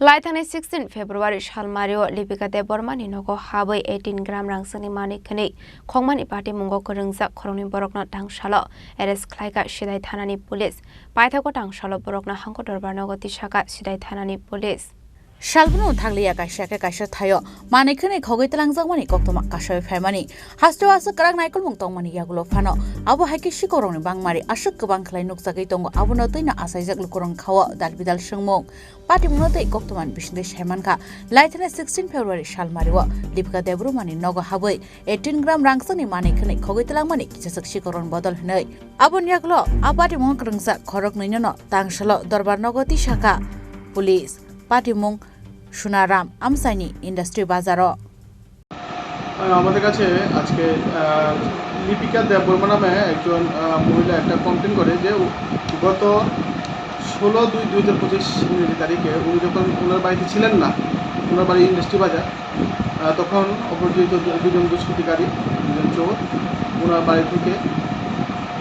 Laithani 16 February Salmari Lipika de Bormani Nogo Habai 18 gram rangsani mani kani Khongmani Patimungo Khorokngjak Khoroknwi Borokno Tangsalo eres Khlaikha Sidai Thanani Police Paithako Tangsalo Borokno Hangko Dorbarnogo Tishaka Sidai Thanani Police Shalbunu thanglia kaisa thayo manikene khogoi talangjak mani koktoma kasoi phaimani hastro asa karak naikol mungtong mani yagulo phano abo haike sikorongni bangmari asuk gobang khlai nukjagai tongo abono toina asaijak lukorong khawa dalbidal sungmung Patimungo tei koktoman bisinde saimanka laithane 16 February Salmari wa Lipika debru mani nogo habai 18 gram rangsani manikene khogoi talangmani kichasak sikorong bodol hnai abon yagulo Patimungo Khorokngjak Khoroknwi no Tangsalo Dorbar Nogoti Shaka Police Patimungo Shunaram Amsaini Industry Bazaro আমাদের কাছে আজকে লিপিকা দেববর্মা নামে একজন মহিলা একটা complain করে যে গত 16/2/2025 তারিখে উনি যখন ওনার বাড়িতে ছিলেন না ওনার বাড়ি ইন্ডাস্ট্রি বাজার তখন অপরিচিত দুজন দুষ্কৃতিকারী দুজন চোর ওনার বাড়ি থেকে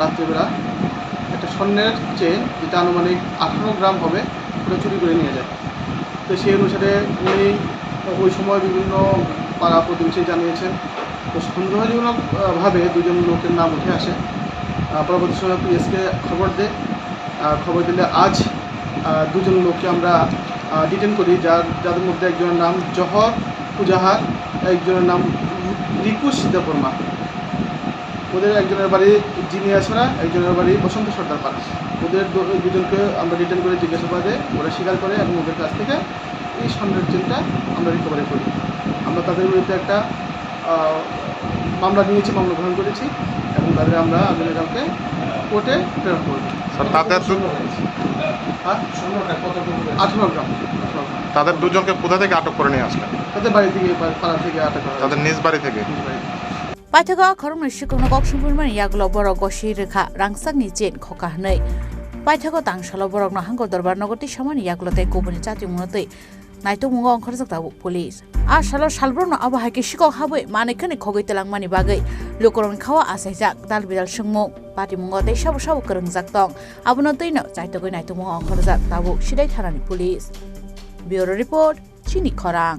রাত্রিবেলা একটা স্বর্ণের চেন যেটা আনুমানিক 18 গ্রাম হবে ওটা চুরি করে নিয়ে যায় তো সেই অনুসারে উনি ওই সময় বিভিন্ন পাড়া প্রতিবেশী জানিয়েছেন তো সন্দেহজনকভাবে দুজন লোকের নাম উঠে আসে পরবর্তী সময় পুলিশকে খবর দিলে আজ দুজন লোককে আমরা ডিটেন করি যাদের মধ্যে একজনের নাম জহর পুজাহার একজনের নাম রিকুশ দেববর্মা ওদের একজনের বাড়ি জিনিয়াছড়া একজনের বাড়ি বসন্ত সর্দার পাড়া ওদের দুজনকে আমরা রিটার্ন করে জিজ্ঞাসাবাদে ওরা স্বীকার করে এবং ওদের কাছ থেকে এই স্বর্ণের চেনটা আমরা রিকভারি করি আমরা তাদের বিরুদ্ধে একটা মামলা নিয়েছি মামলা গ্রহণ করেছি এবং তাদের আমরা আগামীকালকে কোর্টে প্রেরণ করব তাদের 18 গ্রাম তাদের দুজনকে কোথা থেকে আটক করে নিয়ে আসলেন তাদের বাড়ি থেকে পাড়া থেকে আটক করা তাদের নিজ বাড়ি থেকে Paithaka Khoroknwi sikongno goksumpurmani yagulo borok gosi rekha rangsakni chen khoka hnai Paithako Tangsalo Borokno hangko dorbar nogoti samani yagulo tei koboni chatimungno tei naitomungo ongkhorjak tabu police asalo salbrno abo haike sikok habai manikene khogoi telangmani bagai lukorong khawa asaijak dalbidal sungmung Patimungo tei sabo Khorokngjak tong abono toino chaitogoi naitomungo ongkhorjak tabu Sidai Thanani Police Bureau Report Chini Khorang